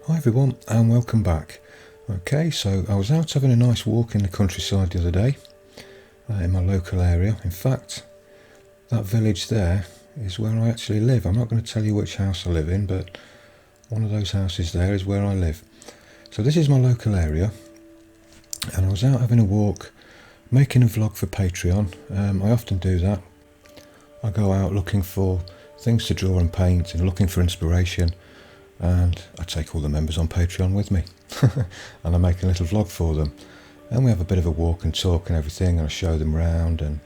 Hi everyone and welcome back. Okay, so I was out having a nice walk in the countryside the other day in my local area. In fact, that village there is where I actually live. I'm not going to tell you which house I live in, but one of those houses there is where I live. So this is my local area, and I was out having a walk, making a vlog for Patreon. I often do that. I go out looking for things to draw and paint and looking for inspiration, and I take all the members on Patreon with me and I make a little vlog for them, and we have a bit of a walk and talk and everything, and I show them around and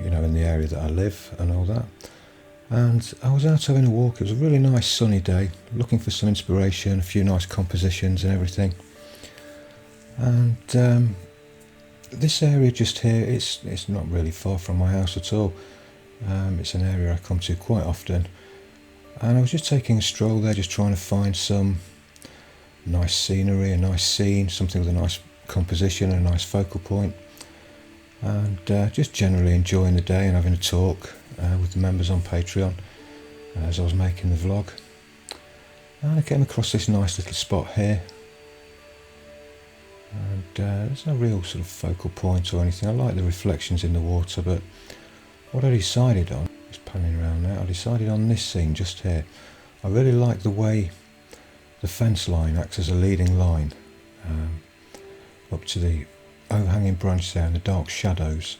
in the area that I live and all that. And I was out having a walk. It was a really nice sunny day, looking for some inspiration, a few nice compositions and everything. And this area just here, it's not really far from my house at all. It's an area I come to quite often, and I was just taking a stroll there, just trying to find some nice scenery, a nice scene, something with a nice composition and a nice focal point, and just generally enjoying the day and having a talk with the members on Patreon as I was making the vlog. And I came across this nice little spot here, and there's no real sort of focal point or anything. I like the reflections in the water, but what I decided on, just panning around now, I decided on this scene just here. I really like the way the fence line acts as a leading line up to the overhanging branch there and the dark shadows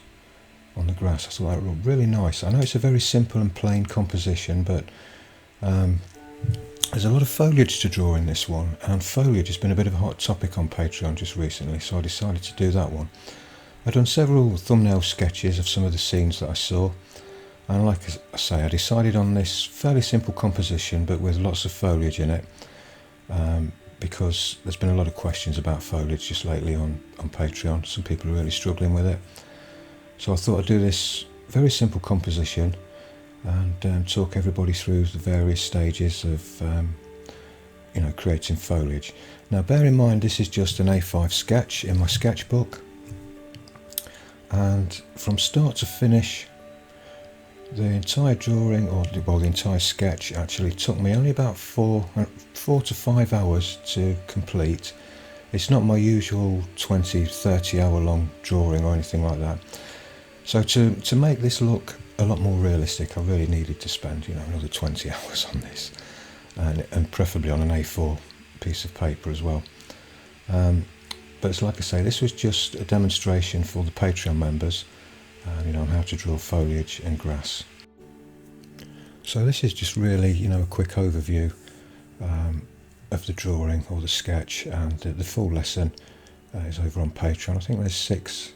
on the grass. I thought that looked really nice. I know it's a very simple and plain composition, but there's a lot of foliage to draw in this one, and foliage has been a bit of a hot topic on Patreon just recently, so I decided to do that one. I've done several thumbnail sketches of some of the scenes that I saw, and like I say, I decided on this fairly simple composition but with lots of foliage in it, because there's been a lot of questions about foliage just lately on Patreon. Some people are really struggling with it, so I thought I'd do this very simple composition and talk everybody through the various stages of creating foliage. Now bear in mind, this is just an A5 sketch in my sketchbook, and from start to finish the entire drawing, or the entire sketch, actually took me only about 4 to 5 hours to complete. It's not my usual 20-30 hour long drawing or anything like that. So to make this look a lot more realistic, I really needed to spend another 20 hours on this, and preferably on an A4 piece of paper as well. But it's like I say, this was just a demonstration for the Patreon members, on how to draw foliage and grass. So this is just really, a quick overview of the drawing or the sketch, and the full lesson is over on Patreon. I think there's six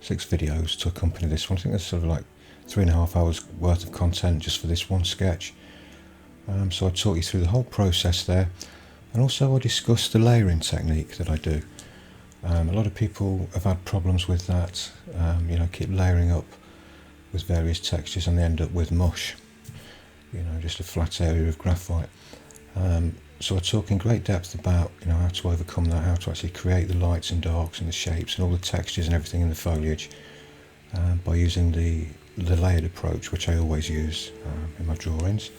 videos to accompany this one. I think there's sort of like 3.5 hours worth of content just for this one sketch. So I taught you through the whole process there, and also I discussed the layering technique that I do. A lot of people have had problems with that, keep layering up with various textures and they end up with mush, just a flat area of graphite. So I talk in great depth about how to overcome that, how to actually create the lights and darks and the shapes and all the textures and everything in the foliage by using the layered approach, which I always use in my drawings.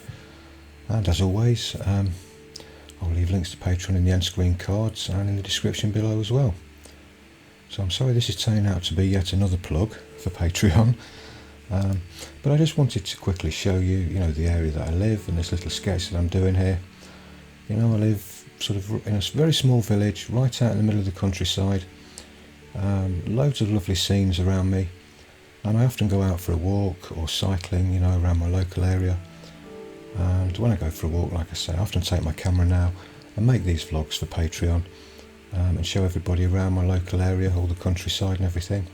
And as always, I'll leave links to Patreon in the end screen cards and in the description below as well. So I'm sorry this is turning out to be yet another plug for Patreon, but I just wanted to quickly show you, the area that I live and this little sketch that I'm doing here. I live sort of in a very small village right out in the middle of the countryside. Loads of lovely scenes around me, and I often go out for a walk or cycling, around my local area. And when I go for a walk, like I say, I often take my camera now and make these vlogs for Patreon. And show everybody around my local area, all the countryside and everything.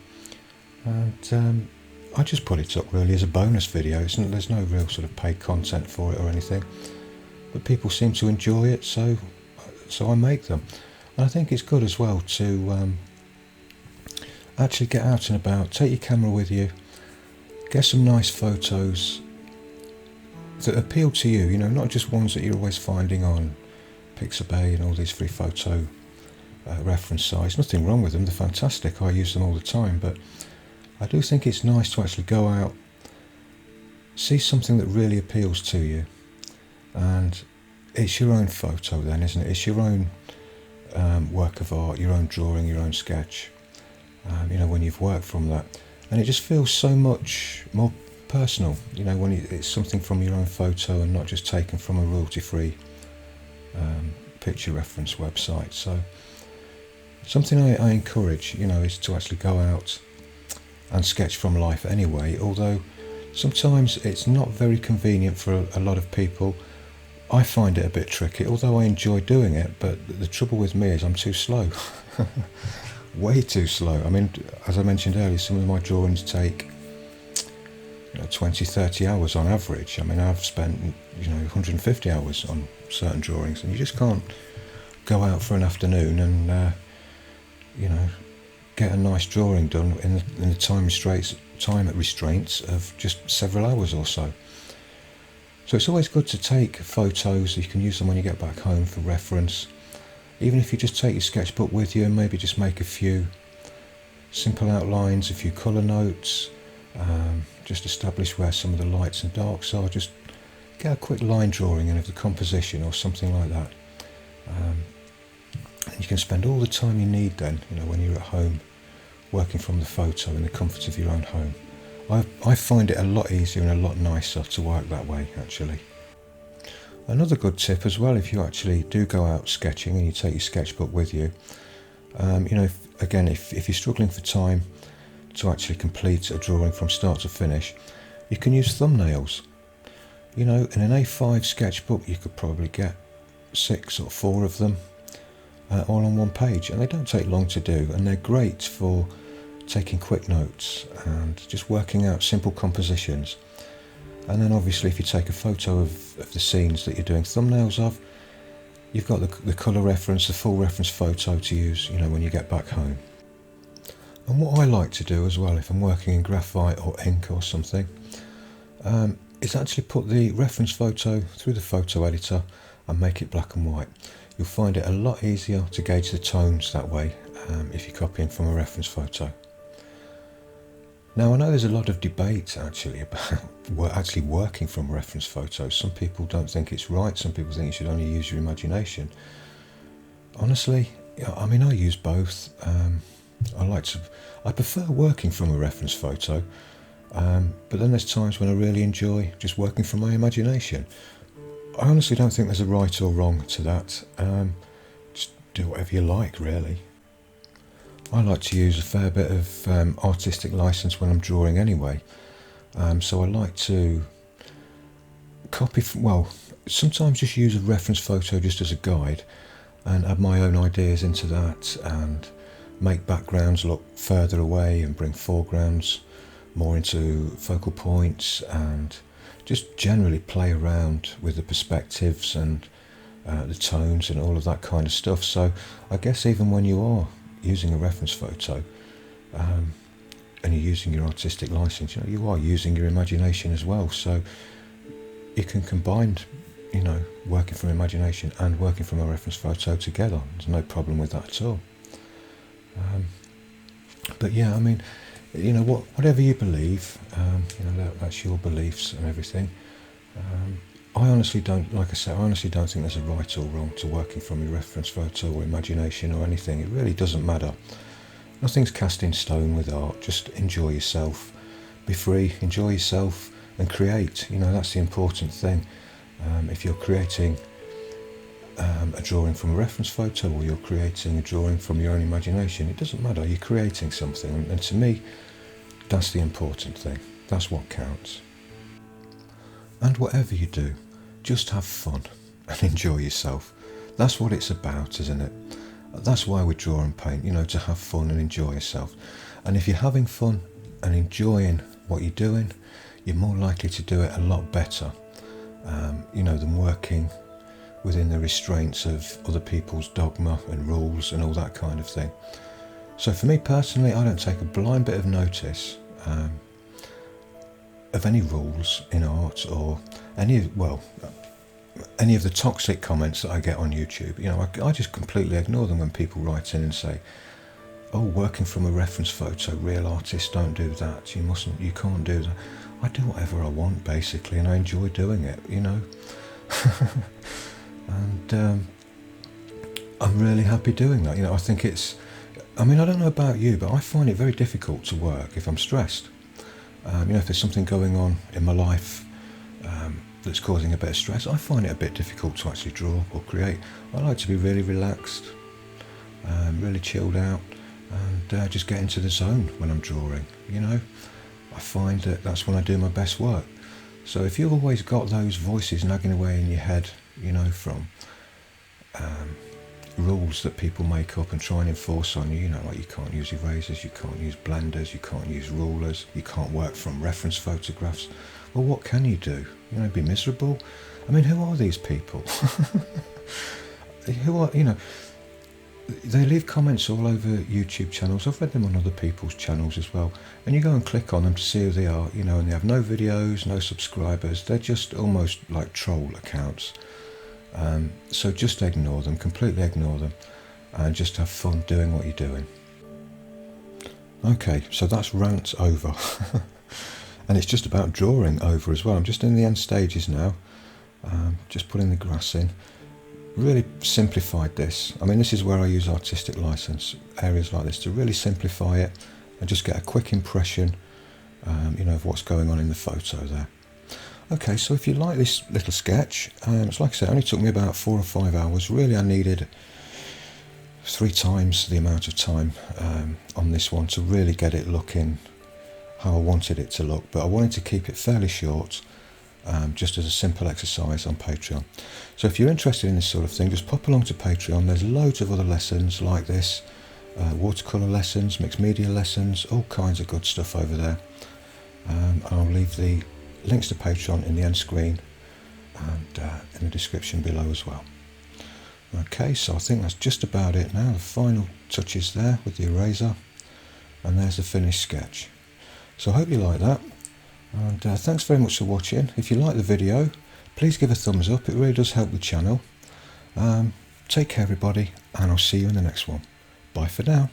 And I just put it up really as a bonus video. There's no real sort of paid content for it or anything, but people seem to enjoy it, so I make them. And I think it's good as well to actually get out and about, take your camera with you, get some nice photos that appeal to you, not just ones that you're always finding on Pixabay and all these free photo reference sites. Nothing wrong with them, they're fantastic, I use them all the time, but I do think it's nice to actually go out, see something that really appeals to you, and it's your own photo then, isn't it? It's your own work of art, your own drawing, your own sketch. When you've worked from that, and it just feels so much more personal. When it's something from your own photo and not just taken from a royalty-free picture reference website. So something I encourage, is to actually go out and sketch from life anyway. Although sometimes it's not very convenient for a lot of people. I find it a bit tricky, although I enjoy doing it, but the trouble with me is I'm too slow. Way too slow. I mean, as I mentioned earlier, some of my drawings take 20, 30 hours on average. I mean, I've spent 150 hours on certain drawings, and you just can't go out for an afternoon and get a nice drawing done in the time restraints of just several hours or so. So it's always good to take photos. You can use them when you get back home for reference. Even if you just take your sketchbook with you and maybe just make a few simple outlines, a few colour notes, just establish where some of the lights and darks are, just get a quick line drawing in of the composition or something like that. And you can spend all the time you need then, when you're at home, working from the photo in the comfort of your own home. I find it a lot easier and a lot nicer to work that way, actually. Another good tip as well, if you actually do go out sketching and you take your sketchbook with you, if you're struggling for time to actually complete a drawing from start to finish, you can use thumbnails. In an A5 sketchbook you could probably get 6 or 4 of them all on one page, and they don't take long to do, and they're great for taking quick notes and just working out simple compositions. And then obviously if you take a photo of the scenes that you're doing thumbnails of, you've got the colour reference, the full reference photo to use when you get back home. And what I like to do as well, if I'm working in graphite or ink or something, is actually put the reference photo through the photo editor and make it black and white. You'll find it a lot easier to gauge the tones that way if you're copying from a reference photo. Now I know there's a lot of debate actually about actually working from reference photos. Some people don't think it's right, some people think you should only use your imagination. Honestly, I mean, I use both. I prefer working from a reference photo, but then there's times when I really enjoy just working from my imagination. I honestly don't think there's a right or wrong to that. Just do whatever you like, really. I like to use a fair bit of artistic license when I'm drawing anyway, so I like to sometimes just use a reference photo just as a guide and add my own ideas into that and make backgrounds look further away and bring foregrounds more into focal points, and just generally play around with the perspectives and the tones and all of that kind of stuff. So I guess even when you are using a reference photo and you're using your artistic license, you are using your imagination as well. So you can combine, working from imagination and working from a reference photo together. There's no problem with that at all. But yeah, I mean, whatever you believe, that's your beliefs and everything. I honestly don't, like I said, I honestly don't think there's a right or wrong to working from your reference photo or imagination or anything. It really doesn't matter. Nothing's cast in stone with art. Just enjoy yourself, be free, enjoy yourself and create. That's the important thing. If you're creating a drawing from a reference photo or you're creating a drawing from your own imagination, it doesn't matter. You're creating something, and to me, that's the important thing. That's what counts. And whatever you do, just have fun and enjoy yourself. That's what it's about, isn't it? That's why we draw and paint, to have fun and enjoy yourself. And if you're having fun and enjoying what you're doing, you're more likely to do it a lot better, than working within the restraints of other people's dogma and rules and all that kind of thing. So for me personally, I don't take a blind bit of notice of any rules in art or any of the toxic comments that I get on YouTube. I just completely ignore them when people write in and say, oh, working from a reference photo, real artists don't do that, you can't do that. I do whatever I want basically, and I enjoy doing it, I'm really happy doing that. I think it's, I don't know about you, but I find it very difficult to work if I'm stressed. If there's something going on in my life that's causing a bit of stress, I find it a bit difficult to actually draw or create. I like to be really relaxed, really chilled out, and just get into the zone when I'm drawing. I find that that's when I do my best work. So if you've always got those voices nagging away in your head, from rules that people make up and try and enforce on you, like you can't use erasers, you can't use blenders, you can't use rulers, you can't work from reference photographs. Well, what can you do? Be miserable? Who are these people? Who are, they leave comments all over YouTube channels. I've read them on other people's channels as well. And you go and click on them to see who they are, and they have no videos, no subscribers. They're just almost like troll accounts. So just ignore them, completely ignore them, and just have fun doing what you're doing. Okay, so that's rant over. And it's just about drawing over as well. I'm just in the end stages now, just putting the grass in. Really simplified this. This is where I use artistic license, areas like this, to really simplify it and just get a quick impression, of what's going on in the photo there. Okay, so if you like this little sketch, it's like I said, it only took me about 4 or 5 hours. Really, I needed 3 times the amount of time on this one to really get it looking how I wanted it to look, but I wanted to keep it fairly short, just as a simple exercise on Patreon. So if you're interested in this sort of thing, just pop along to Patreon. There's loads of other lessons like this, watercolour lessons, mixed media lessons, all kinds of good stuff over there. I'll leave the links to Patreon in the end screen and in the description below as well. Okay, so I think that's just about it now. The final touches there with the eraser, and there's the finished sketch. So I hope you like that, and thanks very much for watching. If you like the video, please give a thumbs up. It really does help the channel. Take care everybody, and I'll see you in the next one. Bye for now.